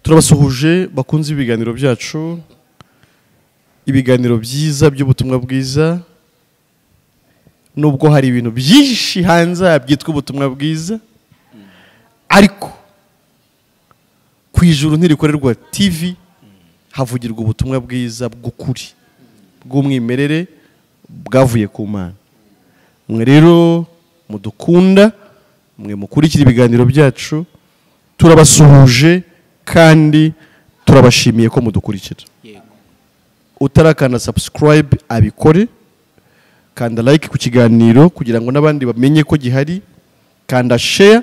turabasuhuje bakunze ibiganiro byacu, ibiganiro byiza by'ubutumwa bwiza. Nubwo hari ibintu byinshi hanze byitwa ubutumwa bwiza, ariko ku ijuru ntirikorerwa TV havugirwa ubutumwa bwiza bw'ukuri, bw'umwimerere, bwavuye ku Mana. Mwe rero mudukunda, mwe mukurikira ibiganiro byacu, turabasuhuje kandi turabashimiye ko mudukurikira. Utarakanda subscribe abikore, kanda like ku kiganiro kugira ngo n'abandi bamenye ko gihari, kanda share,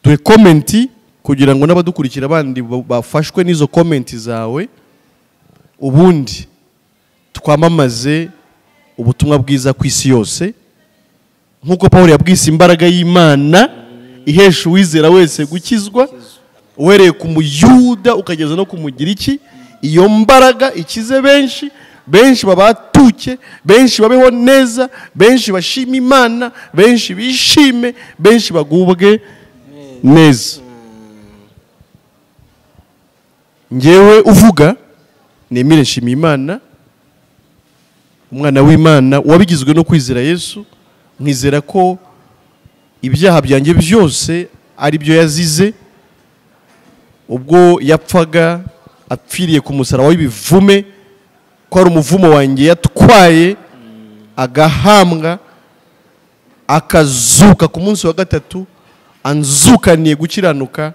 duhe comment kugira ngo n'abadukurikira abandi bafashwe n'izo comment zawe, ubundi twamamaze ubutumwa bwiza ku isi yose, nk'uko Pawulo yabwise imbaraga y'Imana ihesha uwizera wese gukizwa, uhereye ku muyuda ukageza no ku mugiriki. Iyo mbaraga ikize benshi babatuke, benshi babeho neza, benshi bashima Imana, benshi bishime, benshi bagubwe neza. Ngewe uvuga nemire nshima Imana, umwana w'Imana wabigizwe no kwizera Yesu. Nkizera ko ibyaha byanjye byose ari byo yazize ubwo yapfaga apfiriye ku musaraba w'ibivume, ko ari umuvumo wanjye yatwaye, agahambwa, akazuka ku munsi wa gatatu, anzukaniye gukiranuka.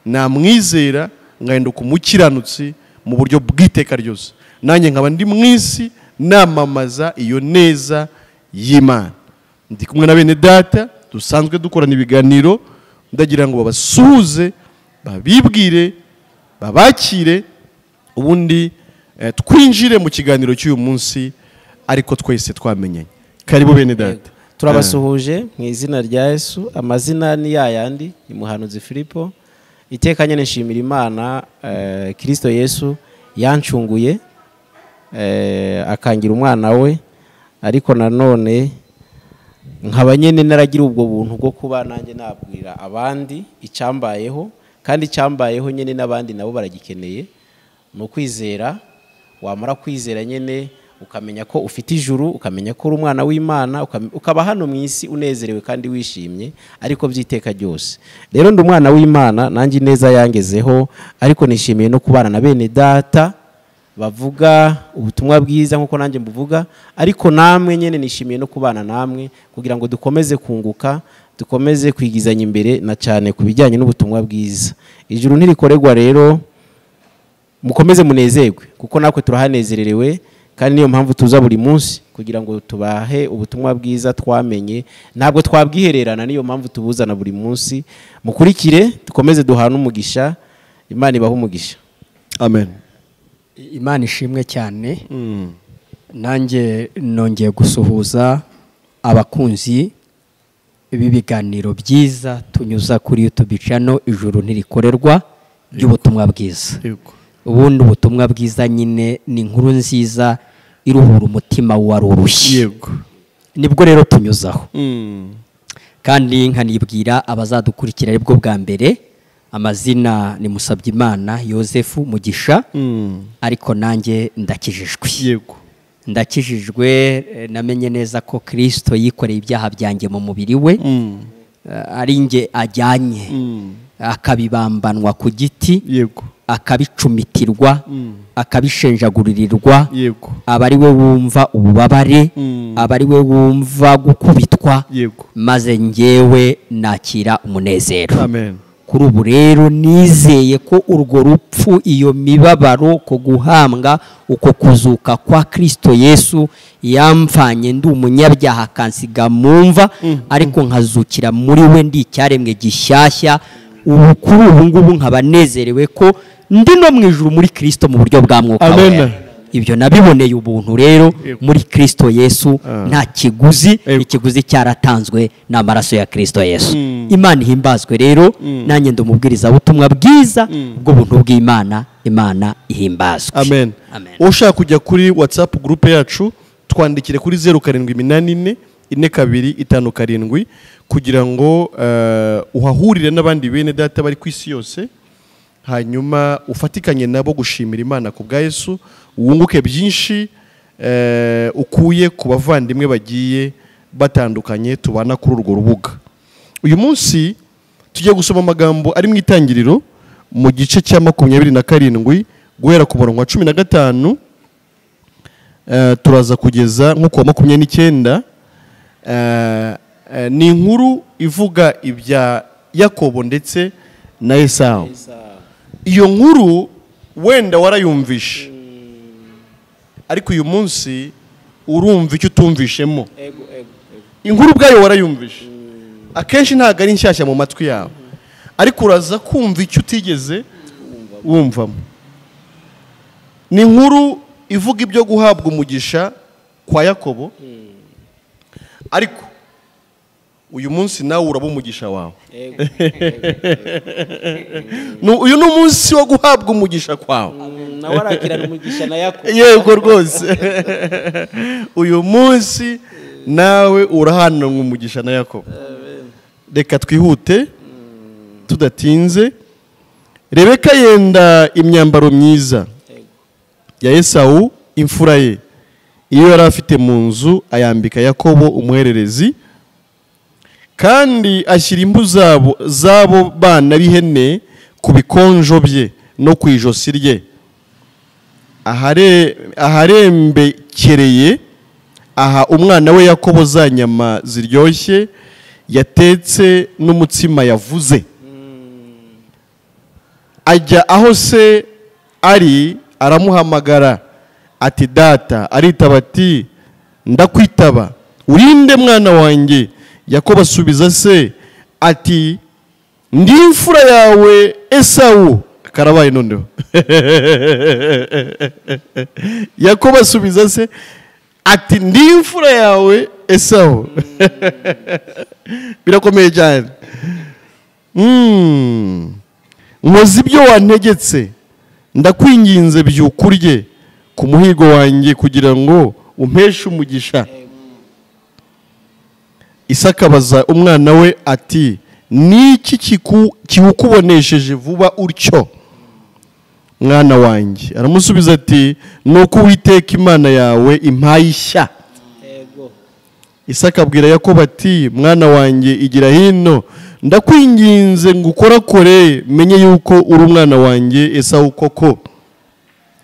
Namwizera ngahinduka umukiranutsi mu buryo bw'iteka ryose, nanjye nkaba ndi mu isi namamaza iyo neza y'Imana. Ndi kumwe na bene data dusanzwe dukorana ibiganiro, ndagira ngo babasuhuze, babibwire, babakire, ubundi twinjire mu kiganiro cy'uyu munsi ariko twese twamenyanye. Karibu bene data. Turabasuhuje mu izina rya Yesu. Amazina ni yayandi, ni Muhanuzi Filipo. Iteka nyene nshimira Imana, Kristo Yesu yancunguye akangira umwana we, ariko nanone nkaba nyene naragira ubwo buntu bwo kuba nanjye nabwira abandi icambayeho, kandi icambayeho nyene n'abandi nabo baragikeneye. Mu kwizera, wamara kwizera nyene ukamenya ko ufite ijuru, ukamenya ko uri umwana w'Imana, ukaba hano mu isi unezerewe kandi wishimye, ariko byiteka ryose. Rero ndi umwana w'Imana, nanjye neza yangezeho, ariko nishimiye no kubana na bene data bavuga ubutumwa bwiza nkuko nanjye mbuvuga, ariko namwe nyene nishimiye no kubana namwe kugira ngo dukomeze kunguka, dukomeze kwigizanya imbere, na cyane ku bijyanye n'ubutumwa bwiza. Ijuru ntirikorerwa rero, mukomeze munezerwe kuko nakwe turahanezererewe, kandi niyo mpamvu tuza buri munsi kugira ngo tubahe ubutumwa bwiza twamenye. Ntabwo twabwihererana, niyo mpamvu tubuzana buri munsi. Mukurikire, dukomeze duhana umugisha. Imana ibahe umugisha. Amen. Imana ishimwe cyane. Nanjye nongeye gusuhuza abakunzi b'ibiganiro byiza tunyuza kuri YouTube channel Ijuru ntirikorerwa by'ubutumwa bwiza. Ubundi ubutumwa bwiza nyine ni inkuru nziza iruhura umutima warurushye. Yego. Nibwo rero tunyuzaho. Kandi nkanibwira abazadukurikira aribwo bwa mbere, amazina ni Musabyimana Yosefu Mugisha, ariko nanjye ndakijijwe. Yego. Ndakijijwe, namenye neza ko Kristo yikoreye ibyaha byanjye mu mubiri we, ari nge ajyanye, akabibambanwa ku giti. Yego. Akabicumitirwa, akabishenjaguririrwa. Yego. Aba ari we wumva ububabare, aba ari we wumva gukubitwa. Yego. Maze ngewe nakira umunezero. Amen. Kuri ubu rero nizeye ko urwo rupfu, iyo mibabaro, ko guhambwa, uko kuzuka kwa Kristo Yesu yamfanye ndi umunyabyaha kansiga mumva, ariko nkazukira muri we ndi icyaremwe gishyashya. Ubu kuri ubu ngubu nkaba nezerewe ko ndi no mu ijuru muri Kristo mu buryo bwa mwuka we. Ibyo nabiboneye ubuntu rero muri Kristo Yesu, nta kiguzi, ikiguzi cyaratanzwe n'amaraso ya Kristo Yesu. Imana ihimbazwe rero, nanjye ndumubwiriza ubutumwa bwiza bwo buntu bw'Imana. Imana ihimbazwe. Amen. Ushaka kujya kuri WhatsApp group yacu, twandikire kuri 0784 4257 kugira ngo uhahurire n'abandi bene data bari ku isi yose, hanyuma ufatikanye nabo gushimira Imana ku bwa Yesu, wunguke byinshi ukuye ku bavandimwe bagiye batandukanye tubana kuri urwo rubuga. Uyu munsi tugiye gusoma amagambo ari mu Itangiriro mu gice cya 27 guhera ku murongo wa 15 turaza kugeza nko ku wa 29. Ni inkuru ivuga ibya Yakobo ndetse na Esawu. Iyo nkuru wenda warayumvishe, ariko uyu munsi urumva icyo utumvishemo. Inkuru ubwayo warayumvishe, akenshi ntabwo ari nshyashya mu matwi yawe, ariko uraza kumva icyo utigeze wumvamo. Ni inkuru ivuga ibyo guhabwa umugisha kwa Yakobo, ariko uyu munsi nawe uraba umugisha wawe. Uyu ni umunsi wo guhabwa umugisha kwawe. nawe arakirana umugisha na Yakobo. Yego rwose. Uyu munsi nawe urahananwa umugisha na Yakobo. Reka twihute tudatinze. Rebeka yenda imyambaro myiza ya Esawu imfura ye, iyo yari afite mu nzu, ayambika Yakobo umuhererezi, kandi ashyira impu zabo bana b'ihene ku bikonjo bye no ku ijosi rye. Aharembekereye aha umwana we Yakobo za nyama ziryoshye yatetse n'umutsima yavuze. Ajya aho se ari, aramuhamagara ati data. Aritaba ati ndakwitaba. Urinde mwana wanjye? Yakobo asubiza se ati ndi imfura yawe Esawu. Karabaye noneho. Yakobo asubiza se ati ndi imfura yawe Esawu. Birakomeye cyane. Nkoze ibyo wantegetse, ndakwinginze byuka urye ku muhigo wanjye kugira ngo umpeshe umugisha. Isaka abaza umwana we ati niki kiwukubonesheje vuba utyo mwana wanjye? Aramusubiza ati nuko Uwiteka Imana yawe impaye ishya. Isaka abwira Yakobo ati mwana wanjye igira hino, ndakwinginze ngo ukorakore menye yuko uri umwana wanjye Esawu koko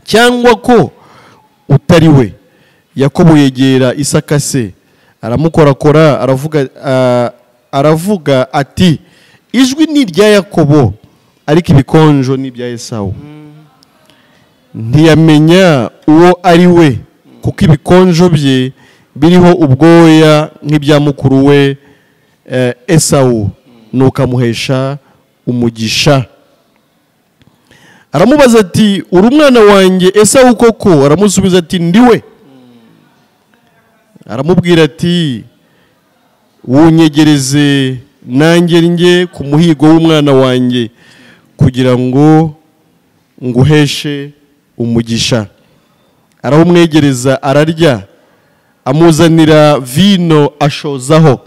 cyangwa ko utari we. Yakobo yegera Isaka se, aramukorakora, aravuga ati ijwi ni irya Yakobo, ariko ibikonjo ni ibya Esawu. Ntiyamenya uwo ari we, kuko ibikonjo bye biriho ubwoya nk'ibya mukuru we Esawu, nuko amuhesha umugisha. Aramubaza ati uri umwana wanjye Esawu koko? Aramusubiza ati ndiwe. Aramubwira ati wunyegereze nanjye njye ku muhigo w'umwana wanjye kugira ngo nguheshe umugisha. Arawumwegereza, ararya, amuzanira vino ashozaho.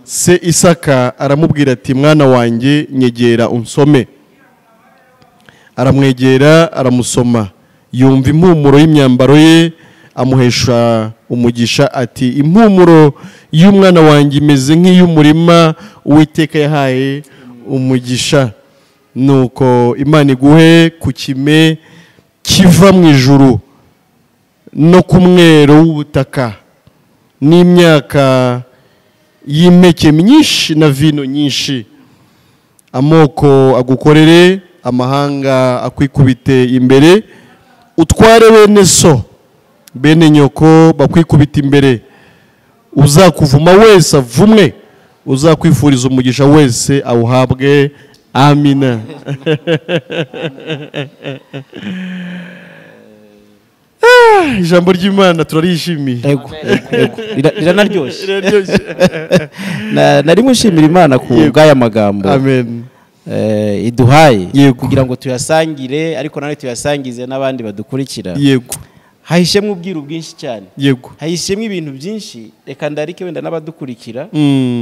Se Isaka aramubwira ati mwana wanjye nyegera unsome. Aramwegera, aramusoma, yumva impumuro y'imyambaro ye, amuhesha umugisha ati impumuro y'umwana wanjye imeze nk'iy'umurima Uwiteka yahaye umugisha. Nuko Imana iguhe ku kime kiva mu ijuru no ku mwero w'ubutaka n'imyaka y'impeke myinshi na vino nyinshi. Amoko agukorere, amahanga akwikubite imbere. Utware bene so bene nyoko bakwikubita imbere. Uzakuvuma wese avumwe, uzakwifuriza umugisha wese awuhabwe. Amina. Ijambo ry'Imana turarishimiye. Riranaryoshye. Nari mushimira Imana ku bw'aya magambo. Amen. Iduhaye kugira ngo tuyasangire, ariko nawe tuyasangize n'abandi badukurikira. Yego. hahishemwe ubwiru bwinshi cyane, yego, hahishemwe ibintu byinshi. Reka ndarike wenda n'abadukurikira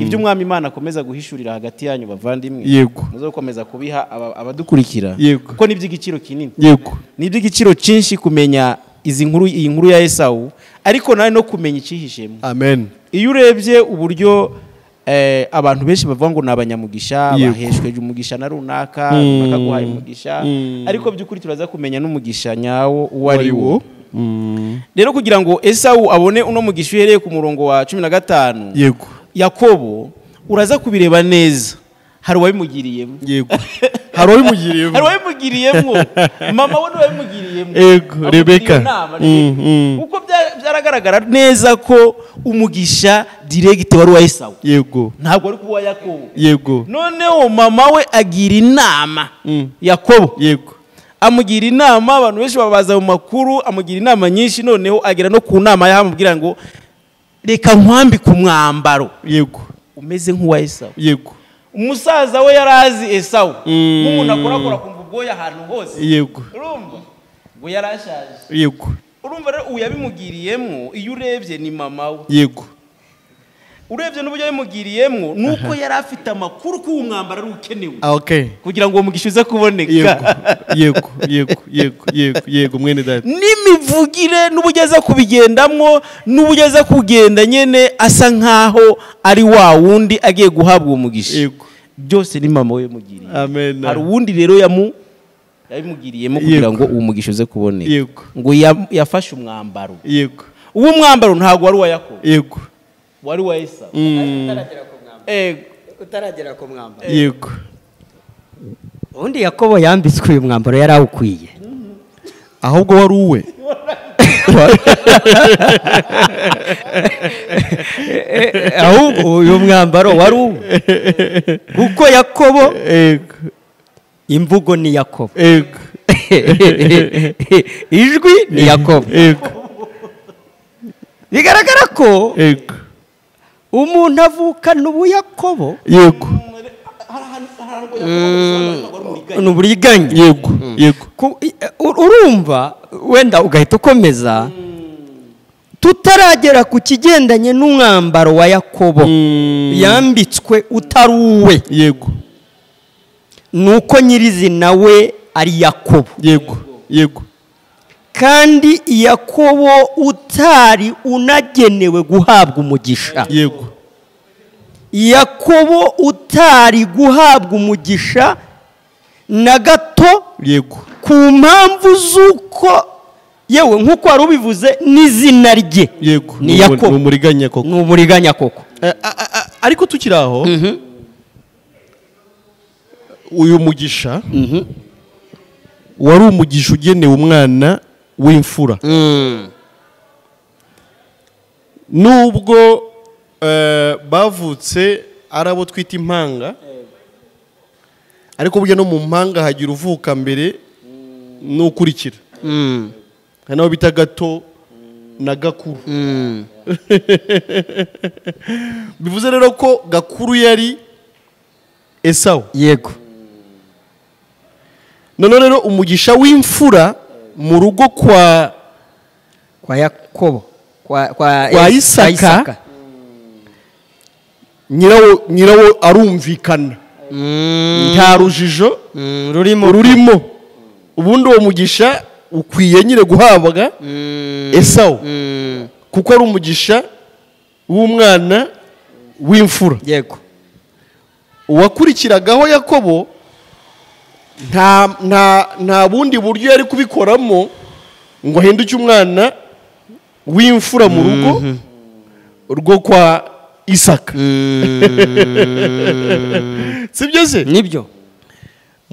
ibyo umwami Imana akomeza guhishurira hagati yanyu bavandimwe, yego, muzo gukomeza kubiha abadukurikira, yego, kuko ni iby'igiciro kinini, yego, ni iby'igiciro cyinshi kumenya iyi nkuru ya Esawu, ariko nawe no kumenya icihishemo. amen. Iyo urebye uburyo abantu benshi bavuga ngo ni abanyamugisha, baheshweje umugisha na runaka, bakaguhaye umugisha, ariko by'ukuri turaza kumenya n'umugisha nyawo uwo ari wo. Rero kugira ngo Esawu abone uno mugisha uhereye ku murongo wa 15, yego, Yakobo uraza kubireba neza, hari uwabimugiriyemo, yego, hari uwabimugiriyemo, hari uwabimugiriyemo, mama we n'uwabimugiriyemo, yego, Rebeka, kuko byaragaragara neza ko umugisha direct wari wa Esawu, yego, ntabwo ari kuwa Yakobo, yego, noneho mama we agira inama Yakobo, yego, amugira inama, abantu benshi babaza mu makuru, amugira inama nyinshi, noneho agera no ku nama yahamubwira ngo reka nkwambike umwambaro, yego, umeze nk'uwa Esawu, yego. Umusaza we yarazi Esawu, umuntu akorakora kumva ubwoya ahantu hose, yego, urumva ngo yarashaje, yego, urumva rero uyabimugiriyemo. Iyo urebye ni mama we, yego, urebye n'uburyo yabimugiriyemo, nuko yari afite amakuru ko uwo mwambaro ari ukenewe, okay, kugira ngo uwo mugisha uze kuboneka. yego, yego, yego, yego, yego, mwene data, n'imivugire n'uburyo aza kubigendamo, n'uburyo aza kugenda nyene asa nkaho ari wa wundi agiye guhabwa uwo mugisha, yego, byose ni mama we yamugiriye. amen. Hari uwundi rero yabimugiriyemo kugira ngo uwo mugisha uze kuboneka, yego, ngo yafashe umwambaro, yego, uwo mwambaro ntabwo wari uwa Yakobo, yego, wari uwa Esawu, utaragera ku mwambaro, yego. undi Yakobo yambitswe uyu mwambaro yari awukwiye, ahubwo wari uwe. ahubwo uyu mwambaro wari uwe, kuko Yakobo, yego, imvugo ni Yakobo, yego, ijwi ni Yakobo, yego, bigaragara ko yego, umuntu avukana ubuyakobo, yego, ni uburiganya, yego, yego, urumva wenda ugahita ukomeza, tutaragera ku kigendanye n'umwambaro wa Yakobo yambitswe utari uwe, yego, nuko nyirizina we ari Yakobo, yego, yego, kandi Yakobo utari unagenewe guhabwa umugisha, yego, Yakobo utari guhabwa umugisha na gato, yego, ku mpamvu z'uko yewe nk'uko wari ubivuze n'izina rye, yego, ni Yakobo, ni umuriganya koko, ni umuriganya koko. ariko tukiri aho, uyu mugisha wari umugisha ugenewe umwana w'imfura, nubwo bavutse ari abo twita impanga, ariko burya no mu mpanga hagira uvuka mbere n'ukurikira, hari n'abo bita gato na gakuru. Bivuze rero ko gakuru yari Esawu, yego, none rero umugisha w'imfura mu rugo kwa Yakobo, kwa Isaka, nyirawo arumvikana, nta rujijo rurimo. Ubundi uwo mugisha ukwiye nyine guhabwa Esawu, kuko ari umugisha w'umwana w'imfura. yego, uwakurikiragaho Yakobo nta bundi buryo yari kubikoramo ngo ahinduke umwana w'imfura mu rugo rwo kwa Isaka. Sibyo se? nibyo.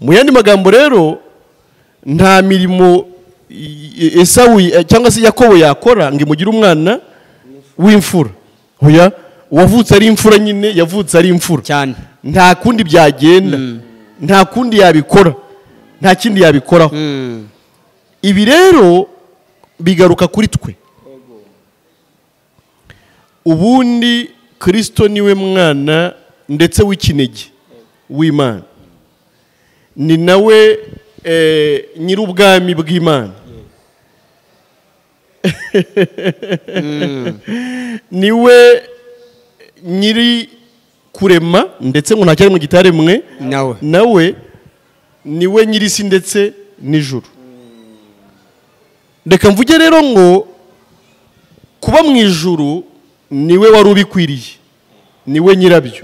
Mu yandi magambo rero, nta mirimo Esawu cyangwa se Yakobo yakora ngo imugire umwana w'imfura. Hoya, uwavutse ari imfura nyine yavutse ari imfura cyane, nta kundi byagenda, nta kundi yabikora, nta kindi yabikoraho. Ibi rero bigaruka kuri twe. Ubundi Kristo niwe mwana ndetse w'ikinege w'Imana, ni nawe nyir'ubwami bw'Imana. niwe nyiri kurema ndetse ngo nta cyaremwe kitaremwe nawe niwe nyiri isi ndetse n'ijuru. Reka mvuge rero ngo kuba mu ijuru niwe wari ubikwiriye, niwe nyirabyo.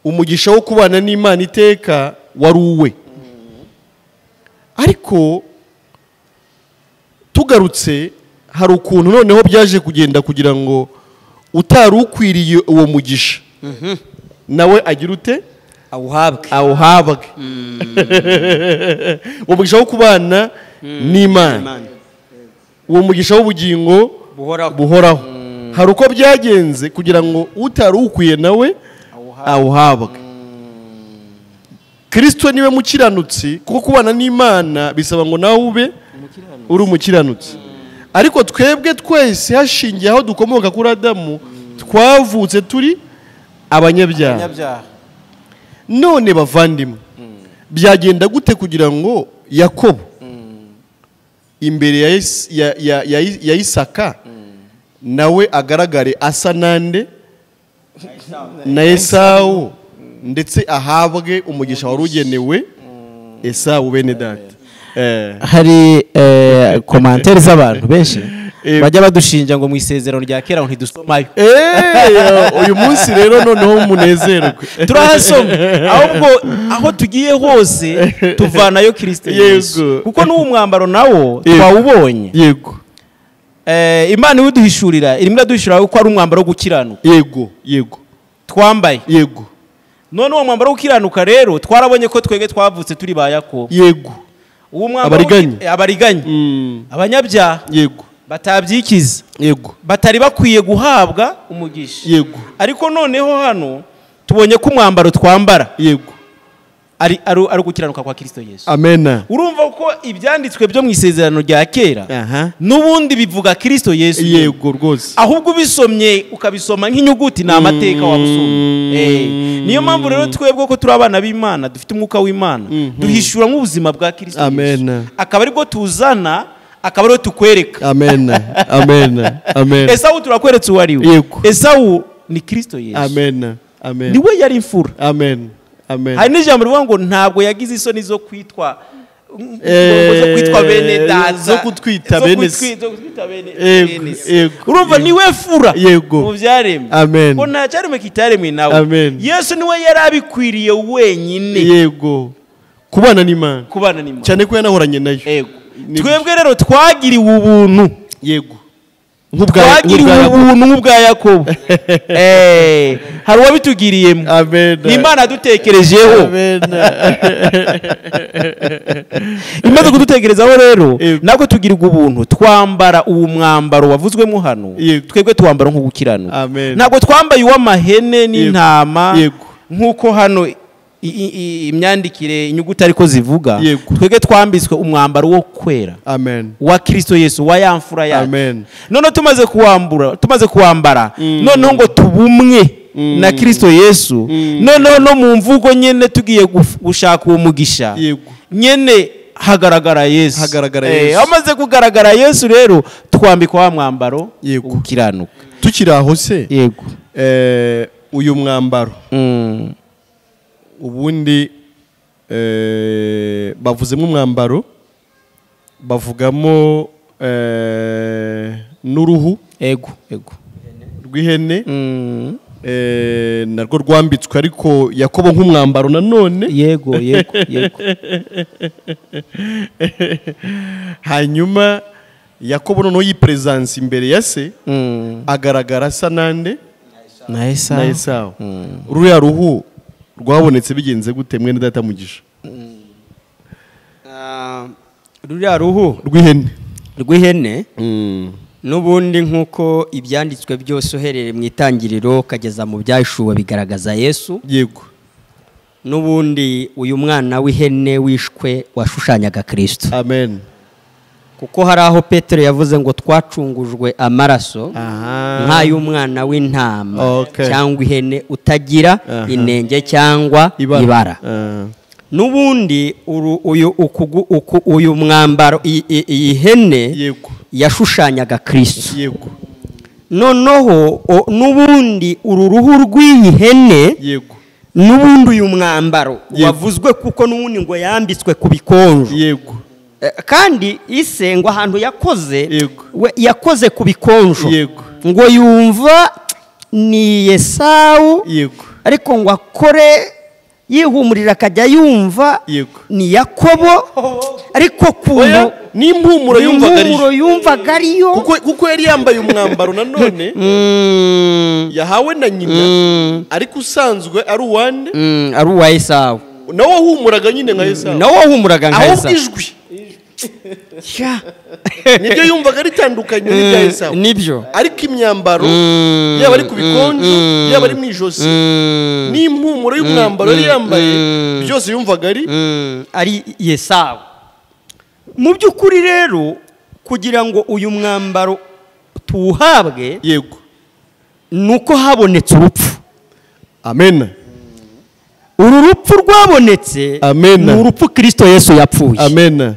Umugisha wo kubana n'Imana iteka wari uwe. Ariko tugarutse hari ukuntu noneho byaje kugenda kugira ngo utari ukwiriye uwo mugisha nawe agira ute awuhabwe. Uwo mugisha wo kubana n'Imana, uwo mugisha w'ubugingo buhoraho, hari uko byagenze kugira ngo utari ukwiye nawe awuhabwe. Kristo niwe mukiranutsi, kuko kubana n'Imana bisaba ngo nawe ube uri umukiranutsi. Ariko twebwe twese hashingiye aho dukomoka kuri Adamu twavutse turi abanyabyaha. None bavandimwe, byagenda gute kugira ngo Yakobo imbere ya Isaka nawe agaragare asa nande na Esawu, ndetse ahabwe umugisha wari ugenewe Esawu bene data? Hari komantere z'abantu benshi bajya badushinja ngo mu isezerano rya kera ngo ntidusomayo. Uyu munsi rero noneho munezerwe, turahasoma, ahubwo aho tugiye hose tuvanayo Kristo Yesu, kuko n'uwo mwambaro nawo twawubonye. Yego, Imana iwuduhishurira, irimo iraduhishurira ko ari umwambaro wo gukiranuka. Yego twambaye. Yego, none uwo mwambaro wo gukiranuka rero twarabonye ko twebwe twavutse turi ba Yakobo. Yego, uwo mwambaro abariganye, abanyabyaha, yego, batabyikiza, yego, batari bakwiye guhabwa umugisha. Yego, ariko noneho hano tubonye ko umwambaro twambara, yego, ari gukiranuka kwa Kristo Yesu. Amen. Urumva ko ibyanditswe byo mu isezerano rya kera n'ubundi bivuga Kristo Yesu. Yego rwose, ahubwo ubisomye ukabisoma nk'inyuguti ni amateka wabusomye. Niyo mpamvu rero twebwe ko turi abana b'Imana, dufite umwuka w'Imana, duhishura nk'ubuzima bwa Kristo Yesu. Akaba aribwo tuzana, akaba ariho tukwereka. Amen. Esawu turakweretse uwo ari we. Esawu ni Kristo Yesu. niwe yari imfura. Hari n'ijambo rivuga ngo ntabwo yagize isoni zo kwitwa bene data, zo kutwita bene se. Urumva niwe fura mu byaremwe, ngo nta cyaremwe kitaremwe nawe. Yesu niwe yari abikwiriye wenyine. Yego, kubana n'Imana cyane ko yanahoranye nayo. Twebwe rero twagiriwe ubuntu. Yego, twagiriwe ubuntu nk'ubwa Yakobo. Hari uwabitugiriyemo, n'Imana yadutekerejeho. Imaze kudutekerezaho rero nabwo tugirirwa ubuntu, twambara uwo mwambaro wavuzwemo hano. Twebwe tuwambara nko gukiranuka, ntabwo twambaye uw'amahene n'intama nk'uko hano imyandikire inyuguti ariko zivuga. Twebwe twambitswe umwambaro wo kwera wa Kristo Yesu, wa yamfura yacu. None tumaze kuwambara, noneho ngo tubumwe na Kristo Yesu. Noneho no mu mvugo nyene tugiye gushaka uwo mugisha nyene hagaragara Yesu. Amaze kugaragara Yesu rero twambikwa wa mwambaro ukiranuka. Tukiri aho se, uyu mwambaro ubundi bavuzemo umwambaro, bavugamo n'uruhu rw'ihene narwo rwambitswe, ariko Yakobo nk'umwambaro nanone. Yego. Hanyuma Yakobo noneho yipresence imbere ya se, agaragara asa nande na Esawu. Ruriya ruhu rwabonetse bigenze gute mwene data mugisha? Ruriya ruhu rw'ihene n'ubundi nk'uko ibyanditswe byose uhereye mu itangiriro kageza mu byahishuwe bigaragaza Yesu. Yego, n'ubundi uyu mwana w'ihene wishwe washushanyaga Kristo. Amen. kuko hari aho Petero yavuze ngo twacungujwe amaraso nk'ay'umwana w'intama cyangwa ihene utagira inenge cyangwa ibara. N'ubundi uyu mwambaro iyi hene yashushanyaga Kristo. yego Noneho n'ubundi uru ruhu rw'iyi hene yego n'ubundi uyu mwambaro Yego. wavuzwe kuko n'ubundi ngo yambitswe ku bikonjo. yego Kandi ise ngo ahantu yakoze Yego. we yakoze ku bikonjo Yego. ngo yumva ni Esawu yego ariko ngo akore yihumurira akajya yumva Yego. ni Yakobo ariko kuntu n'impumuro yumvaga ariyo kuko yari yambaye umwambaro nanone yahawe na nyina ariko usanzwe ari uwande ari uwa Esawu nawe wahumuraga nyine nka Esawu nawe wahumuraga nka ahubwo Esawu ijwi nibyo yumvaga ritandukanye n'ibya Esawu nibyo ariko imyambaro yaba ari ku bikonjo yaba ari mu ijosi n'impumuro y'umwambaro yari yambaye byose yumvaga ari Esawu. Mu by'ukuri rero kugira ngo uyu mwambaro tuwuhabwe yego nuko habonetse urupfu. amen Uru rupfu rwabonetse Amen. ni urupfu Kristo Yesu yapfuye. amen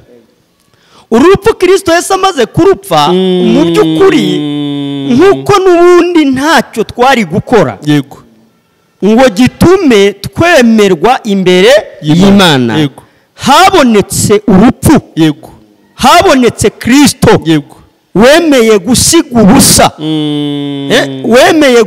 Uru rupfu Kristo Yesu amaze kurupfa mu by'ukuri nk'uko n'ubundi ntacyo twari gukora yego ngo gitume twemerwa imbere y'Imana. Yego. Habonetse urupfu, yego habonetse Kristo yego wemeye gusiga ubusa, wemeye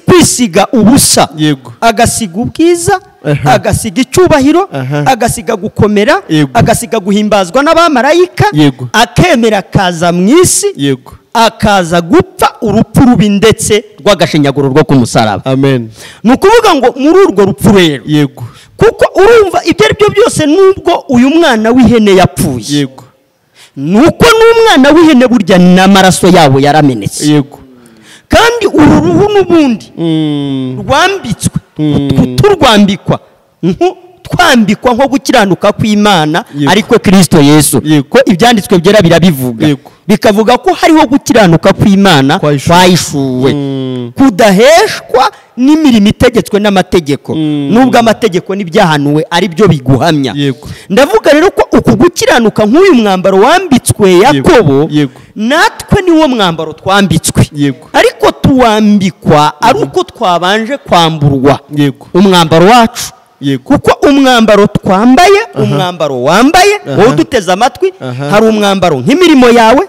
kwisiga ubusa, yego agasiga ubwiza, agasiga icyubahiro, agasiga gukomera, Yego. agasiga guhimbazwa n'abamarayika, Yego. akemera akaza mu isi, yego akaza gupfa urupfu rubi ndetse rw'agashinyaguro rwo ku musaraba. amen Ni ukuvuga ngo muri urwo rupfu rero yego kuko urumva ibyo ari byo byose nubwo uyu mwana w'ihene yapfuye yego nuko n'umwana w'ihene burya n'amaraso yabo yaramenetse, yego kandi uru ruhu n'ubundi rwambitswe turwambikwa twambikwa nko gukiranuka kw'Imana, Yego. ariko Kristo Yesu Yego. ko ibyanditswe byera birabivuga, Yego. bikavuga ko hariho gukiranuka kw'Imana kwahishuwe kudaheshwa n'imirimo itegetswe n'amategeko, nubwo amategeko n'ibyahanuwe ari byo biguhamya. Yego. Ndavuga rero ko uku gukiranuka nk'uyu mwambaro wambitswe Yakobo, Yego. natwe niwo mwambaro twambitswe, Yego. ariko tuwambikwa ari uko twabanje kwamburwa Yego. umwambaro wacu. Yego. Kuko umwambaro twambaye, umwambaro wambaye wowe uduteze amatwi, hari umwambaro nk'imirimo yawe,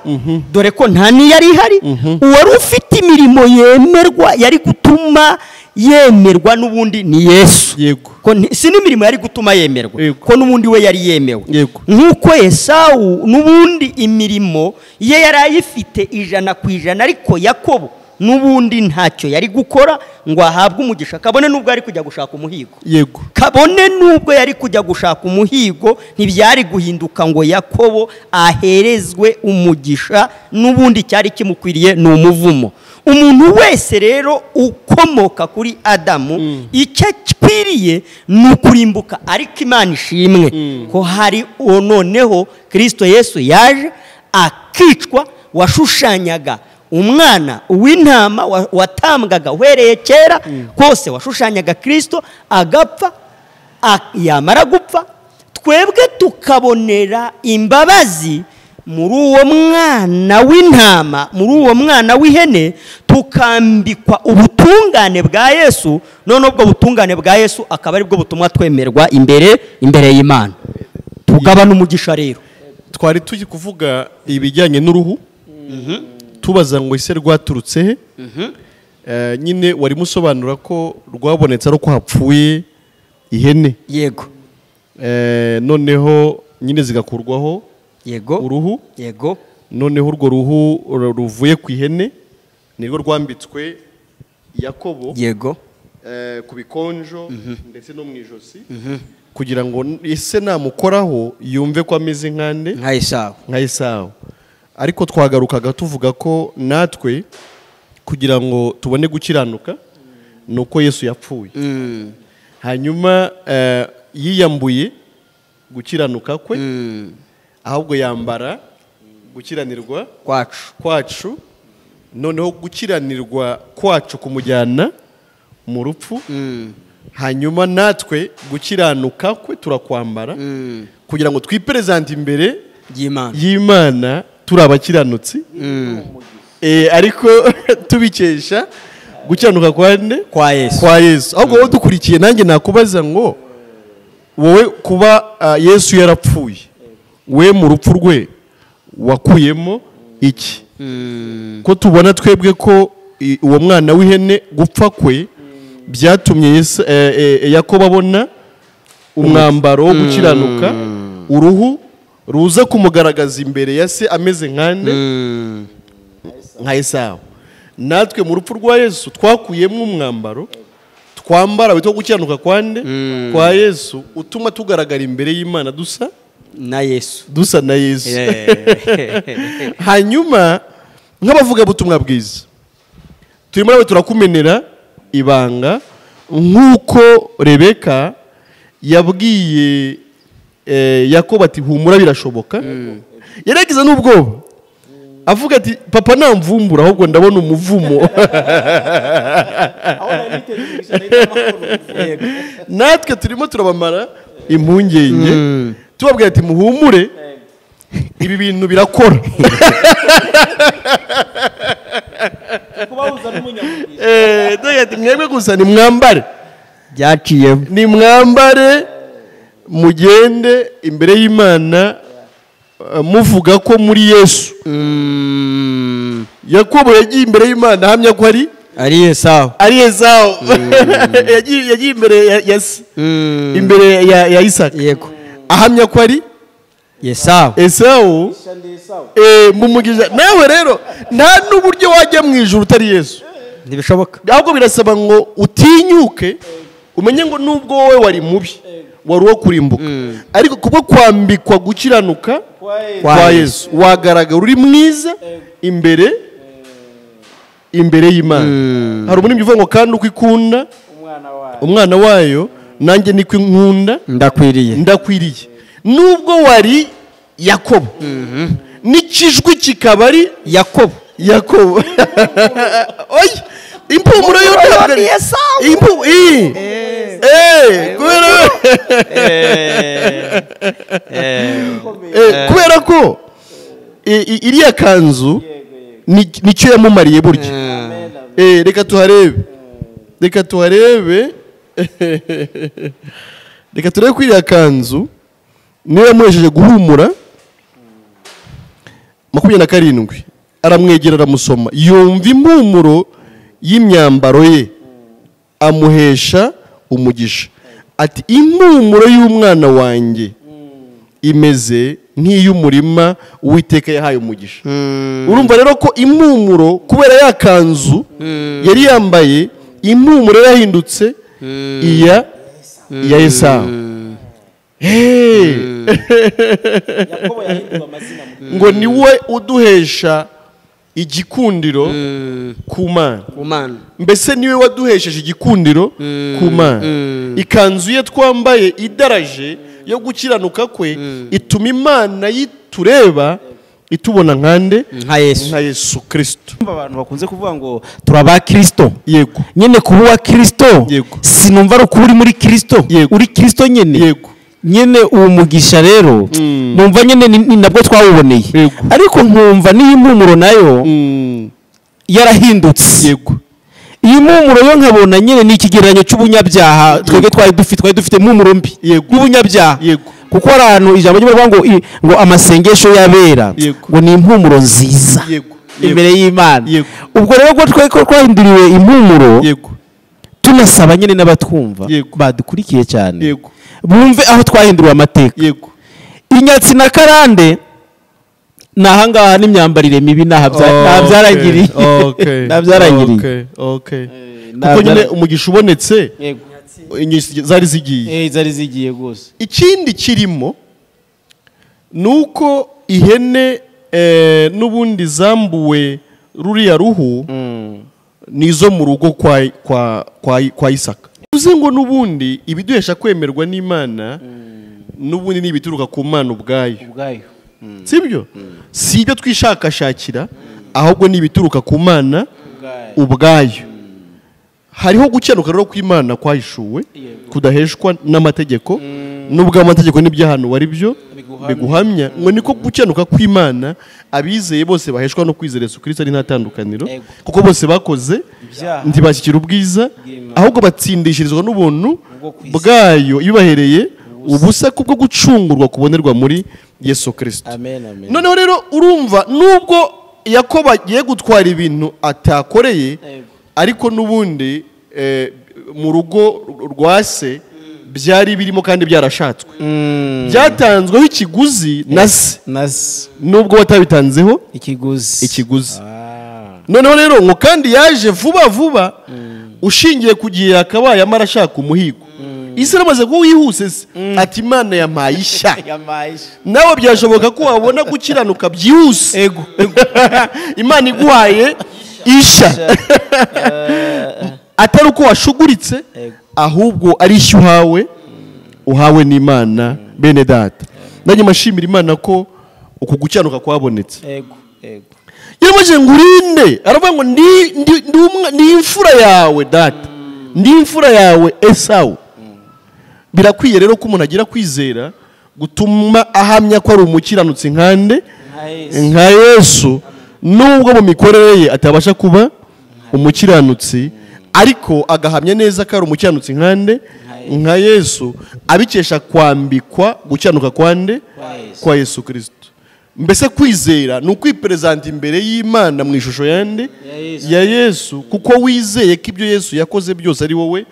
dore ko nta niyari ihari, uwari ufite imirimo yemerwa yari gutuma yemerwa n'ubundi ni Yesu. Yego. Si n'imirimo yari gutuma yemerwa, Yego. ko n'ubundi we yari yemewe. Yego. Nk'uko Esawu n'ubundi imirimo ye yari ayifite 100%, ariko Yakobo n'ubundi ntacyo yari gukora ngo ahabwe umugisha, kabone nubwo yari kujya gushaka umuhigo. Yego. Kabone nubwo yari kujya gushaka umuhigo, ntibyari guhinduka ngo Yakobo aherezwe umugisha, n'ubundi cyari kimukwiriye ni umuvumo. Umuntu wese rero ukomoka kuri Adamu, icyo akwiriye ni ukurimbuka, ariko Imana ishimwe ko hari noneho Kristo Yesu yaje akicwa, washushanyaga umwana w'intama watambwaga uhereye kera kose, washushanyaga Kristo, agapfa, yamara gupfa twebwe tukabonera imbabazi muri uwo mwana w'intama, muri uwo mwana w'ihene, tukambikwa ubutungane bwa Yesu. None ubwo butungane bwa Yesu akaba ari bwo butumwa twemerwa imbere y'Imana, tugabana umugisha. Rero twari turi kuvuga ibijyanye n'uruhu, tubaza ngo ese rwaturutse he. Nyine wari musobanura ko rwabonetse ari uko hapfuye ihene. Yego. Noneho nyine zigakurwaho Yego. uruhu. Yego. Noneho urwo ruhu ruvuye ku ihene nirwo rwambitswe Yakobo. Yego. Ku bikonjo ndetse no mu ijosi, kugira ngo ese namukoraho yumve ko ameze nkande nka Esawu. Ariko twagarukaga tuvuga ko natwe kugira ngo tubone gukiranuka nuko Yesu yapfuye, hanyuma yiyambuye gukiranuka kwe, ahubwo yambara gukiranirwa kwacu, noneho gukiranirwa kwacu kumujyana mu rupfu, hanyuma natwe gukiranuka kwe turakwambara kugira ngo twiperezante imbere y'Imana turi abakiranutsi ariko tubikesha gukiranuka kwa Yesu. kwa Yesu. Ahubwo wowe dukurikiye nanjye nakubaza ngo wowe kuba Yesu yarapfuye, we mu rupfu rwe wakuyemo iki? Ko tubona twebwe ko uwo mwana w'ihene gupfa kwe byatumye Yakobo abona umwambaro wo gukiranuka, uruhu ruza kumugaragaza imbere ya se ameze nkande nka Esawu. Natwe mu rupfu rwa Yesu twakuyemo umwambaro twambara witwa gukiranuka kwande kwa Yesu, utuma tugaragara imbere y'Imana dusa na Yesu. Hanyuma nk'abavuga butumwa bwiza turimo nawe turakumenera ibanga, nk'uko Rebeka yabwiye Yakobo ati humura birashoboka. Yaragize n'ubwoba avuga ati papa namvumbura ahubwo ndabona umuvumo. Natwe turimo turabamara impungenge tubabwira ati muhumure ibi bintu birakora. Mwebwe gusa ni mwambare, byaciyemo ni mwambare mugende imbere y'Imana muvuga ko muri Yesu. Yakobo yagiye imbere y'Imana ahamya ko ari Esawu, yagiye imbere ya se, imbere ya Isaka, yego, ahamya ko ari Esawu. Mumugiza nawe rero nta n'uburyo wajya mu ijuru utari Yesu, ntibishoboka. ahubwo birasaba ngo utinyuke umenye ngo nubwo wowe wari mubi, wari uwo kurimbuka, ariko kubwo kwambikwa gukiranuka kwa Yesu wagaragara uri mwiza imbere y'Imana. Hari umuntu uvuga ngo kandi uko ikunda umwana wayo nanjye niko inkunda ndakwiriye. Nubwo wari Yakobo n'ikijwi kikaba ari Yakobo. Oya, impumuro yo kubera ko iriya kanzu nicyo yamumariye burya. Reka tuharebe ko iriya kanzu niyo yamuhesheje guhumura. 27 aramwegera aramusoma, yumva impumuro y'imyambaro ye, amuhesha umugisha. Ati impumuro y'umwana wanjye imeze nk'iy'umurima Uwiteka yahaye umugisha. Urumva rero ko impumuro kubera ya kanzu yari yambaye, impumuro yahindutse iya Esawu. Ngo ni we uduhesha igikundiro ku Mana. Mbese niwe waduhesheje igikundiro ku Mana. Ikanzu ye twambaye idaraje yo gukiranuka kwe ituma Imana yitureba itubona nkande nka Yesu Kristo. Abantu bakunze kuvuga ngo turaba Kristo. Yego. Nyene kuba wa Kristo. Sinumva ro kuri muri Kristo. Uri Kristo nyene. Yego. Nyene uwo mugisha rero numva nyene ni nabwo twawuboneye, ariko nkumva n'impumuro nayo yarahindutse. Yego. Iyi mpumuro yo nkabona nyene ni ikigereranyo cy'ubunyabyaha twebwe twari dufite impumuro mbi y'ubunyabyaha. Kuko arantu ijambo ry'Imana ngo amasengesho y'abera ngo ni impumuro nziza imbere y'Imana. Ubwo rero ko tweko twahinduriwe impumuro, tunasaba nyene n'abatwumva badukurikiye cyane bumve aho twahinduriwe amateka. Inyatsi na karande nahangaha n'imyambarire mibi nabyarangiriye. Kuko nyine umugisha ubonetse zari zigiye gose. Ikindi kirimo nuko ihene n'ubundi zambuwe ruriya ruhu nizo mu rugo kwa Isaka. Uze ngo n'ubundi ibiduhesha kwemerwa n'Imana n'ubundi n'ibituruka ku Mana ubwayo. Sibyo? Si ibyo twishakashakira, ahubwo n'ibituruka ku Mana ubwayo. Hariho gukenuka rero kw'Imana kwahishuwe kudaheshwa n'amategeko, nubwo amategeko n'ibyahanuwe ari byo biguhamya ngo niko gukiranuka kw'Imana abizeye bose baheshwa no kwizera Yesu Kristo ari nta tandukaniro kuko bose bakoze ntibashyikira ubwiza ahubwo batsindishirizwa n'ubuntu bwayo ibahereye ubusa kubwo gucungurwa kubonerwa muri Yesu Kristo. Noneho rero urumva nubwo Yakobo agiye gutwara ibintu atakoreye ariko n'ubundi mu rugo rwa se byari birimo kandi byarashatswe byatanzweho ikiguzi na se nubwo watabitanzeho ikiguzi. Noneho rero ngo kandi yaje vuba ushingiye ku gihe yakabaye amarashaka umuhigo isi ramaze ko wihuse se ati Imana yampaye ishya nawe byashoboka ko wabona gukiranuka byihuse Imana iguhaye ishya atari uko washuguritse ahubwo ari ishya uhawe n'Imana bene data. Nanjye mashimira Imana ko uku gukiranuka kwabonetse. Yamaje ngurinde aravuga ngo ndi imfura yawe data ndi imfura yawe Esau. Birakwiye rero ko umuntu agira kwizera gutuma ahamya ko ari umukiranutsi nkande nka Yesu nubwo mu mikorere ye atabasha kuba umukiranutsi ariko agahamya neza ko ari umukiranutsi nkande nka Yesu abikesha kwambikwa gukiranuka kwande kwa Yesu Kristo. Mbese kwizera ni ukwiperezanta imbere y'Imana mu ishusho yande ya Yesu kuko wizeye ko ibyo Yesu yakoze byose ari wowe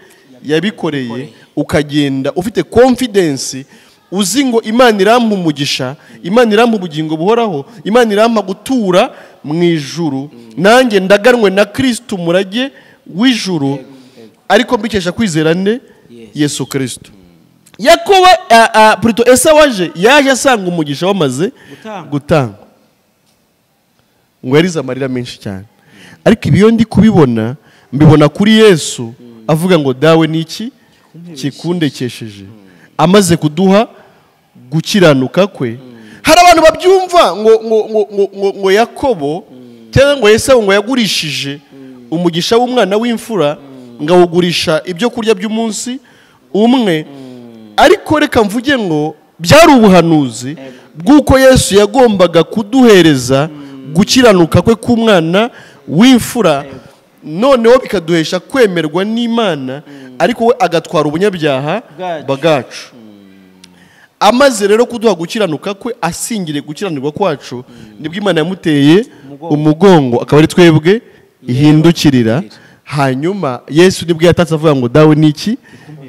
yabikoreye ukagenda ufite confidence uzi ngo Imana irampa umugisha Imana irampa ubugingo buhoraho Imana irampa gutura mu ijuru nanjye ndaganwe na Kristo umurage w'ijuru ariko mbikesha kwizera nde Yesu Kristo. Yakobo plutôt Esau yaje asanga umugisha wamaze gutanga ngo yarize amarira menshi cyane ariko ibiyo ndi kubibona mbibona kuri Yesu avuga ngo dawe niki kikundekesheje amaze kuduha gukiranuka kwe. Hari abantu babyumva ngo Yakobo cyangwa ngo Esau ngo yagurishije umugisha w'umwana w'imfura ngo awugurisha ibyo kurya by'umunsi umwe ariko reka mvuge ngo byari ubuhanuzi bw'uko Yesu yagombaga kuduhereza gukiranuka kwe k'umwana w'imfura noneho bikaduhesha kwemerwa n'Imana ariko we agatwara ubunyabyaha bagacu. Amaze rero kuduha gukiranuka kwe asingire gukiranirwa kwacu nibwo Imana yamuteye umugongo akaba ari twebwe ihindukirira hanyuma Yesu nibwo yatatse avuga ngo dawe niki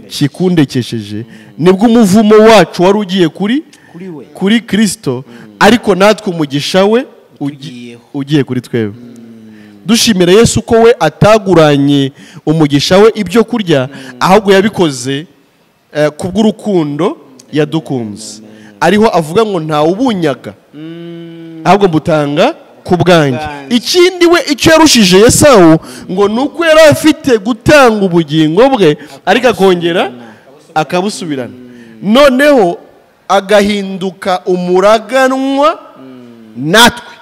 kikundekesheje nibwo umuvumo wacu wari ugiye kuri Kristo ariko natwe umugisha we ugiye kuri twebwe. Dushimira Yesu ko we ataguranye umugisha we ibyo kurya ahubwo yabikoze kubw'urukundo yadukunze ariho avuga ngo nta ubunyaga ahubwo mbutanga ku bwanjye. Ikindi we icyo yarushije Esau ngo nuko yari afite gutanga ubugingo bwe ariko akongera akabusubirana noneho agahinduka umuraganwa natwe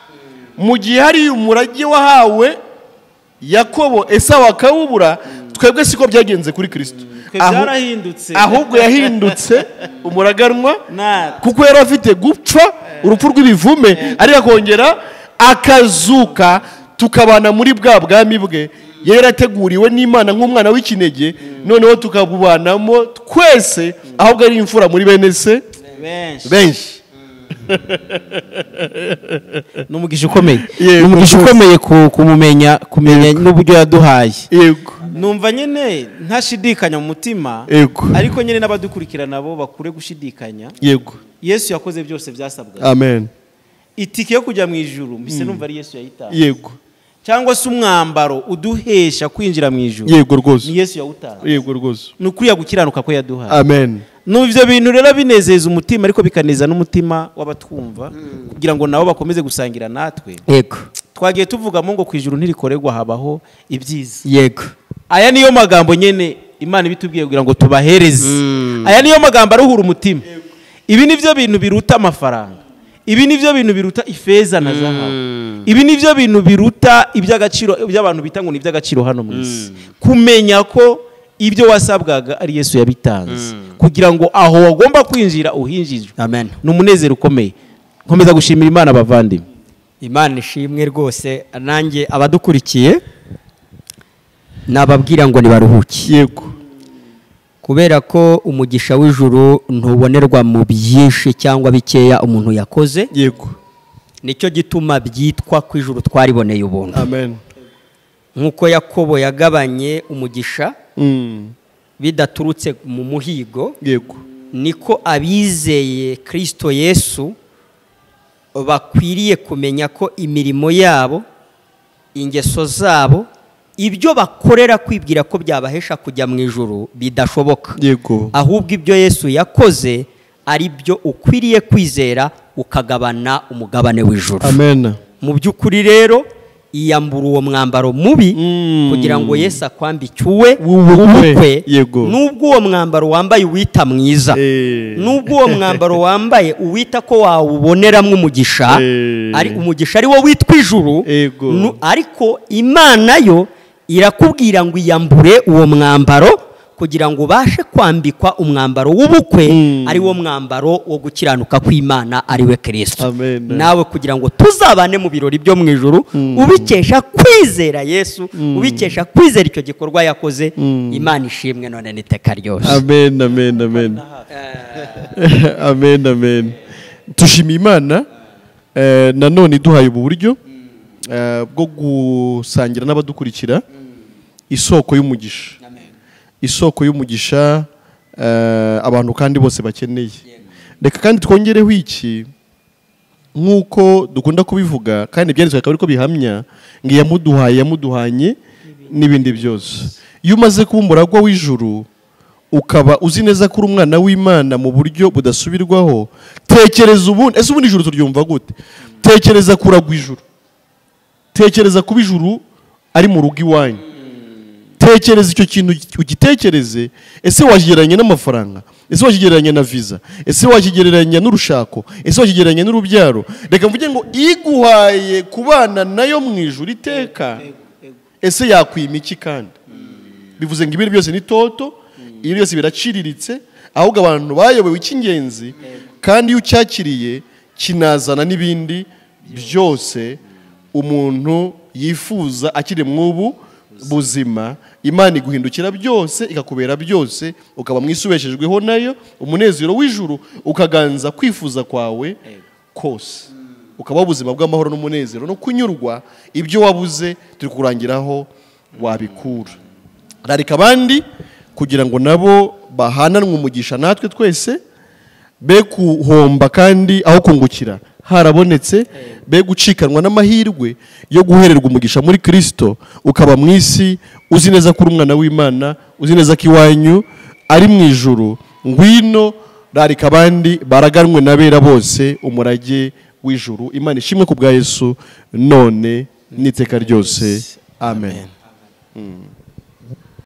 mu gihe hari umurage wahawe Yakobo Esau akawubura twebwe siko byagenze kuri Kristo ahubwo yahindutse umuraganwa kuko yari afite gupfa urupfu rw'ibivume ariko akongera akazuka tukabana muri bwa bwami bwe yarateguriwe n'Imana nk'umwana w'ikinege noneho tukabubanamo twese ahubwo ari imfura muri bene se benshi. Numugisha ukomeye kumenya n'uburyo yaduhaye. Numva nyene ntashidikanya mu mutima ariko nyene n'abadukurikira nabo bakure gushidikanya. Yesu yakoze byose byasabwa. Amen. Itike yo kujya mu ijuru mbise numva ari Yesu yayitanga. Cyangwa se umwambaro uduhesha kwinjira mu ijuru. Ni Yesu yawutanga. Nukuri yagukiranuka ko yaduhaye. Amen. N'ivyo bintu rero binezeza umutima ariko bikaneza n'umutima w'abatwumva kugira ngo nabo bakomeze gusangira natwe. Twagiye tuvuga ngo ku ijuru ntirikorerwa habaho ibyiza. Aya niyo magambo nyene Imana bitubwiye kugira ngo tubahereze. Aya niyo magambo aruhura umutima. Ibi nivyo bintu biruta amafaranga. Ibi nivyo bintu biruta ifeza na zahabu. Ibi nivyo bintu biruta iby'agaciro by'abantu bita ngo ni iby'agaciro hano mu isi. Kumenya ko ibyo wasabwaga ari Yesu yabitanze kugira ngo aho wagomba kwinjira uhinjijwe. amen. Ni umunezero ukomeye. Nkomeza gushimira Imana abavandimwe. Imana ishimwe rwose. Nanjye abadukurikiye nababwira ngo nibaruhuke, yego, kubera ko umugisha w'ijuru ntubonerwa mu byinshi cyangwa bikeya umuntu yakoze. yego, Nicyo gituma byitwa ko ijuru twariboneye ubuntu. amen. Nk'uko Yakobo yagabanye umugisha Mm. bidaturutse mu muhigo, yego, niko abizeye Kristo Yesu bakwiriye kumenya ko imirimo yabo, ingeso zabo, ibyo bakorera kwibwira ko byabahesha kujya mu ijuru bidashoboka, yego, ahubwo ibyo Yesu yakoze ari byo ukwiriye kwizera ukagabana umugabane w'ijuru. amen. Mu by'ukuri rero iyambura uwo mwambaro mubi kugira ngo Yesu akwambike ubukwe. Yego. Nubwo uwo mwambaro wambaye uwita mwiza, nubwo uwo mwambaro wambaye uwita ko wawuboneramo umugisha, ari umugisha ari wo witwa ijuru, ariko Imana yo irakubwira ngo iyambure uwo mwambaro kugira ngo ubashe kwambikwa umwambaro w'ubukwe, ari wo mwambaro wo gukiranuka kw'Imana, ari we Kristo. Nawe kugira ngo tuzabane mu birori byo mu ijuru ubikesha kwizera Yesu, ubikesha kwizera icyo gikorwa yakoze. Imana ishimwe none n'iteka ryose. Amen, amen, amen. Amen, amen. Tushimiye Imana nanone iduhaye ubu buryo bwo gusangira n'abadukurikira isoko y'umugisha, isoko y'umugisha abantu kandi bose bakeneye. Reka kandi twongereho iki, nk'uko dukunda kubivuga kandi ibyanditswe akaba ariko bihamya, ngo yamuduhanye n'ibindi byose. Iyo umaze kuba umuragwa w'ijuru, ukaba uzi neza ko uri umwana w'Imana mu buryo budasubirwaho, tekereza ubundi, ese ubundi ijuru turyumva gute? Tekereza kuragwa ijuru, tekereza kuba ijuru ari mu rugo iwanyu. Tekereza icyo kintu, ugitekereze. Ese wakigereranya n'amafaranga? Ese wakigereranya na visa? Ese wakigereranya n'urushako? Ese wakigereranya n'urubyaro? Reka mvuge ngo iguhaye kubana nayo mu ijuru iteka, ese yakwima iki? Kandi bivuze ngo ibintu byose ni toto, ibintu byose biraciriritse, ahubwo abantu bayobewe icy'ingenzi, kandi iyo ucyakiriye kinazana n'ibindi byose umuntu yifuza akiri mw'ubu buzima. Imana iguhindukira byose, ikakubera byose, ukaba mwisubeshejweho nayo, umunezero w'ijuru ukaganza kwifuza kwawe kose, ukaba ubuzima bw'amahoro n'umunezero no kunyurwa. Ibyo wabuze turi kurangiraho wabikura. Rarika abandi kugira ngo nabo bahananwe umugisha natwe twese, be kuhomba kandi aho kungukira harabonetse, be gucikanwa n'amahirwe yo guhererwa umugisha muri Kristo, ukaba mu isi uzi neza ko uri umwana w'Imana, uzi neza ko iwanyu ari mu ijuru. Ngwino rarika abandi baraganwe n'abera bose umurage w'ijuru. Imana ishimwe ku bwa Yesu none n'iteka ryose. Amen.